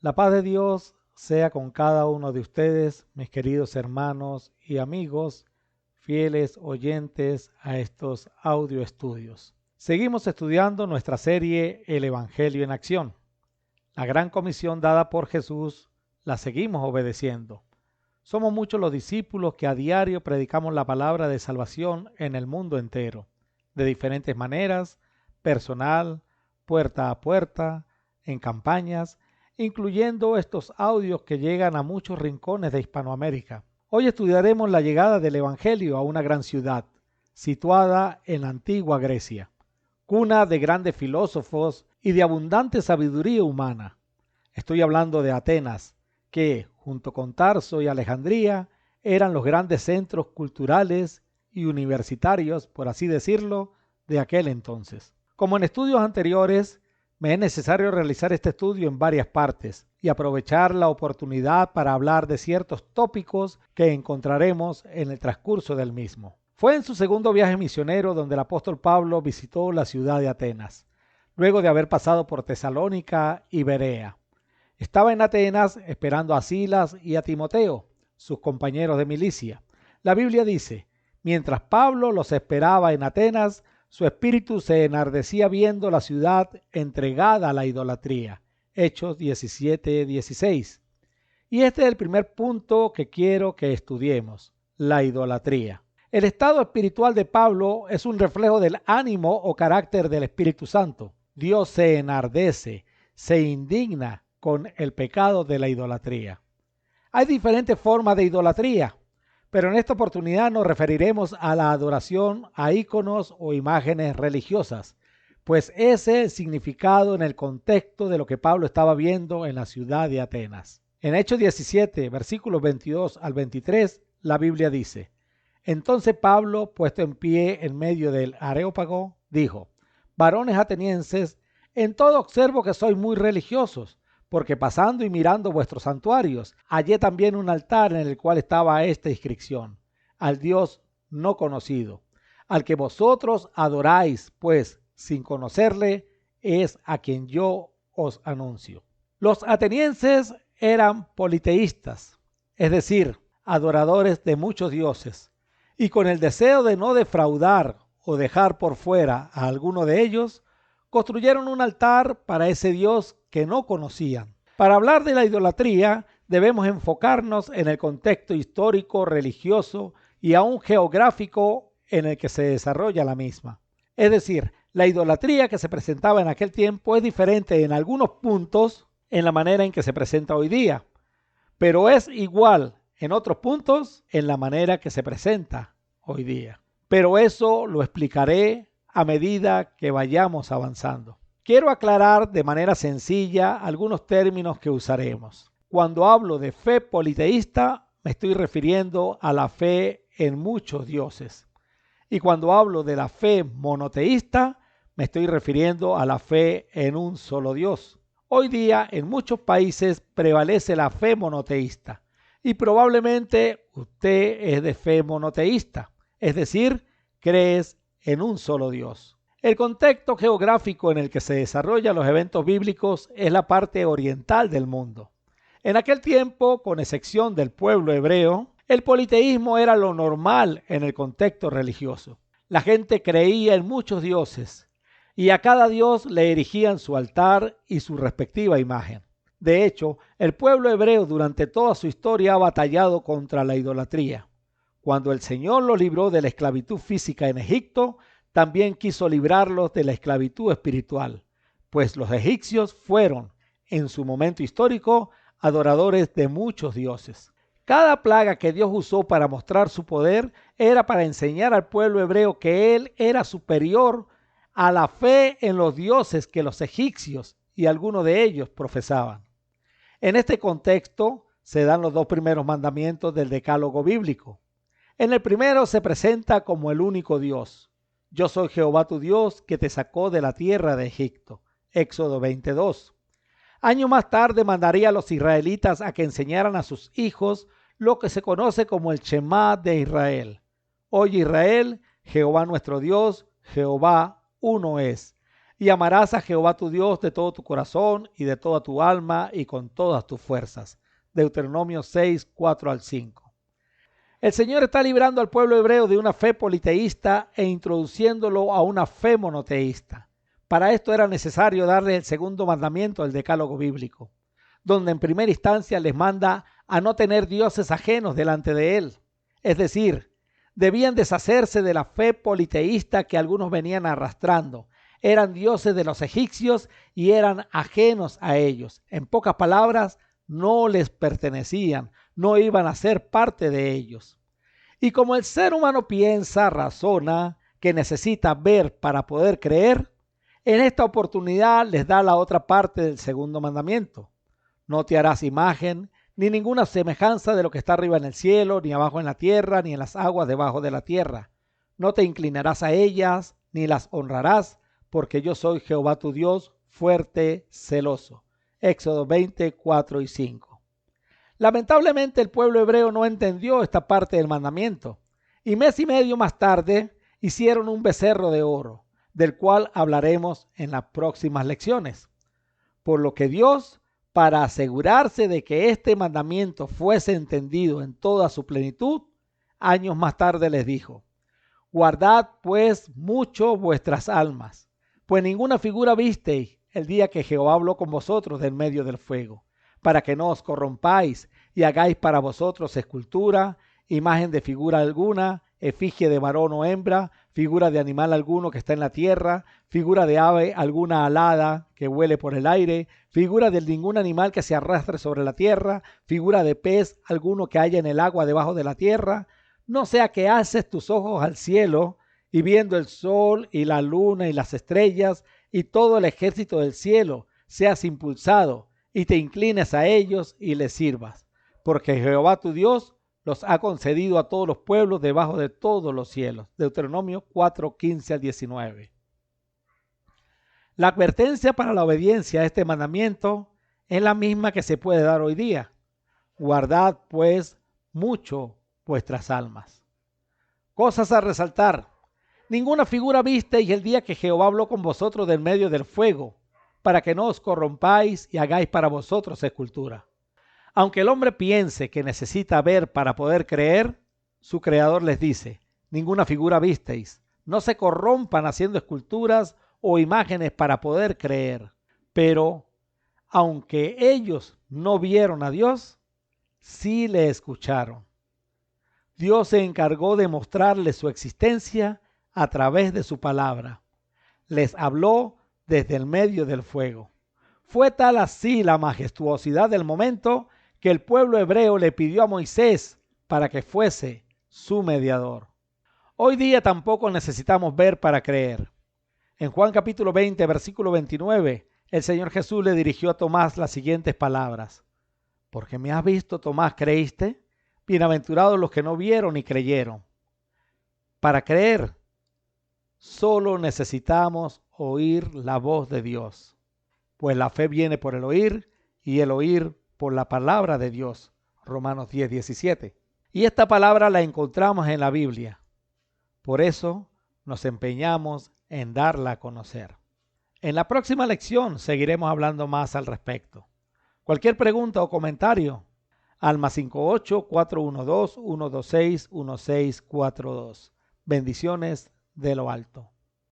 La paz de Dios sea con cada uno de ustedes, mis queridos hermanos y amigos, fieles oyentes a estos audio estudios. Seguimos estudiando nuestra serie El Evangelio en Acción. La gran comisión dada por Jesús la seguimos obedeciendo. Somos muchos los discípulos que a diario predicamos la palabra de salvación en el mundo entero, de diferentes maneras, personal, puerta a puerta, en campañas, incluyendo estos audios que llegan a muchos rincones de Hispanoamérica. Hoy estudiaremos la llegada del Evangelio a una gran ciudad, situada en la antigua Grecia, cuna de grandes filósofos y de abundante sabiduría humana. Estoy hablando de Atenas, que, junto con Tarso y Alejandría, eran los grandes centros culturales y universitarios, por así decirlo, de aquel entonces. Como en estudios anteriores, me es necesario realizar este estudio en varias partes y aprovechar la oportunidad para hablar de ciertos tópicos que encontraremos en el transcurso del mismo. Fue en su segundo viaje misionero donde el apóstol Pablo visitó la ciudad de Atenas, luego de haber pasado por Tesalónica y Berea. Estaba en Atenas esperando a Silas y a Timoteo, sus compañeros de milicia. La Biblia dice, mientras Pablo los esperaba en Atenas, su espíritu se enardecía viendo la ciudad entregada a la idolatría. Hechos 17:16. Y este es el primer punto que quiero que estudiemos, la idolatría. El estado espiritual de Pablo es un reflejo del ánimo o carácter del Espíritu Santo. Dios se enardece, se indigna con el pecado de la idolatría. Hay diferentes formas de idolatría, pero en esta oportunidad nos referiremos a la adoración a íconos o imágenes religiosas, pues ese es el significado en el contexto de lo que Pablo estaba viendo en la ciudad de Atenas. En Hechos 17, versículos 22 al 23, la Biblia dice, entonces Pablo, puesto en pie en medio del Areópago, dijo, varones atenienses, en todo observo que sois muy religiosos, porque pasando y mirando vuestros santuarios, hallé también un altar en el cual estaba esta inscripción, al Dios no conocido, al que vosotros adoráis, pues sin conocerle es a quien yo os anuncio. Los atenienses eran politeístas, es decir, adoradores de muchos dioses, y con el deseo de no defraudar o dejar por fuera a alguno de ellos, construyeron un altar para ese Dios que no conocían. Para hablar de la idolatría, debemos enfocarnos en el contexto histórico, religioso y aún geográfico en el que se desarrolla la misma. Es decir, la idolatría que se presentaba en aquel tiempo es diferente en algunos puntos en la manera en que se presenta hoy día, pero es igual en otros puntos en la manera que se presenta hoy día. Pero eso lo explicaré a medida que vayamos avanzando. Quiero aclarar de manera sencilla algunos términos que usaremos. Cuando hablo de fe politeísta, me estoy refiriendo a la fe en muchos dioses. Y cuando hablo de la fe monoteísta, me estoy refiriendo a la fe en un solo Dios. Hoy día en muchos países prevalece la fe monoteísta y probablemente usted es de fe monoteísta, es decir, crees en un solo Dios. El contexto geográfico en el que se desarrollan los eventos bíblicos es la parte oriental del mundo. En aquel tiempo, con excepción del pueblo hebreo, el politeísmo era lo normal en el contexto religioso. La gente creía en muchos dioses y a cada dios le erigían su altar y su respectiva imagen. De hecho, el pueblo hebreo durante toda su historia ha batallado contra la idolatría. Cuando el Señor los libró de la esclavitud física en Egipto, también quiso librarlos de la esclavitud espiritual, pues los egipcios fueron, en su momento histórico, adoradores de muchos dioses. Cada plaga que Dios usó para mostrar su poder era para enseñar al pueblo hebreo que Él era superior a la fe en los dioses que los egipcios y algunos de ellos profesaban. En este contexto se dan los dos primeros mandamientos del decálogo bíblico. En el primero se presenta como el único Dios. Yo soy Jehová tu Dios que te sacó de la tierra de Egipto. Éxodo 22. Años más tarde mandaría a los israelitas a que enseñaran a sus hijos lo que se conoce como el Shema de Israel. Oye Israel, Jehová nuestro Dios, Jehová uno es. Y amarás a Jehová tu Dios de todo tu corazón y de toda tu alma y con todas tus fuerzas. Deuteronomio 6, 4 al 5. El Señor está librando al pueblo hebreo de una fe politeísta e introduciéndolo a una fe monoteísta. Para esto era necesario darle el segundo mandamiento del decálogo bíblico, donde en primera instancia les manda a no tener dioses ajenos delante de él. Es decir, debían deshacerse de la fe politeísta que algunos venían arrastrando. Eran dioses de los egipcios y eran ajenos a ellos. En pocas palabras, no les pertenecían, no iban a ser parte de ellos. Y como el ser humano piensa, razona, que necesita ver para poder creer, en esta oportunidad les da la otra parte del segundo mandamiento. No te harás imagen, ni ninguna semejanza de lo que está arriba en el cielo, ni abajo en la tierra, ni en las aguas debajo de la tierra. No te inclinarás a ellas, ni las honrarás, porque yo soy Jehová tu Dios, fuerte, celoso. Éxodo 20, 4 y 5. Lamentablemente el pueblo hebreo no entendió esta parte del mandamiento, y mes y medio más tarde hicieron un becerro de oro, del cual hablaremos en las próximas lecciones. Por lo que Dios, para asegurarse de que este mandamiento fuese entendido en toda su plenitud, años más tarde les dijo: guardad pues mucho vuestras almas, pues ninguna figura visteis el día que Jehová habló con vosotros del medio del fuego, para que no os corrompáis y hagáis para vosotros escultura, imagen de figura alguna, efigie de varón o hembra, figura de animal alguno que está en la tierra, figura de ave alguna alada que vuele por el aire, figura de ningún animal que se arrastre sobre la tierra, figura de pez alguno que haya en el agua debajo de la tierra. No sea que alces tus ojos al cielo y viendo el sol y la luna y las estrellas y todo el ejército del cielo, seas impulsado y te inclines a ellos y les sirvas, porque Jehová tu Dios los ha concedido a todos los pueblos debajo de todos los cielos. Deuteronomio 4, 15 al 19. La advertencia para la obediencia a este mandamiento es la misma que se puede dar hoy día. Guardad pues mucho vuestras almas. Cosas a resaltar. Ninguna figura visteis el día que Jehová habló con vosotros del medio del fuego, para que no os corrompáis y hagáis para vosotros escultura. Aunque el hombre piense que necesita ver para poder creer, su creador les dice: ninguna figura visteis, no se corrompan haciendo esculturas o imágenes para poder creer. Pero, aunque ellos no vieron a Dios, sí le escucharon. Dios se encargó de mostrarles su existencia a través de su palabra. Les habló desde el medio del fuego. Fue tal así la majestuosidad del momento que el pueblo hebreo le pidió a Moisés para que fuese su mediador. Hoy día tampoco necesitamos ver para creer. En Juan capítulo 20, versículo 29, el Señor Jesús le dirigió a Tomás las siguientes palabras: porque me has visto, Tomás, ¿creíste? Bienaventurados los que no vieron y creyeron. Para creer, solo necesitamos oír la voz de Dios, pues la fe viene por el oír y el oír por la palabra de Dios. Romanos 10, 17. Y esta palabra la encontramos en la Biblia. Por eso nos empeñamos en darla a conocer. En la próxima lección seguiremos hablando más al respecto. Cualquier pregunta o comentario, al +58 412 126 1642. Bendiciones de lo alto.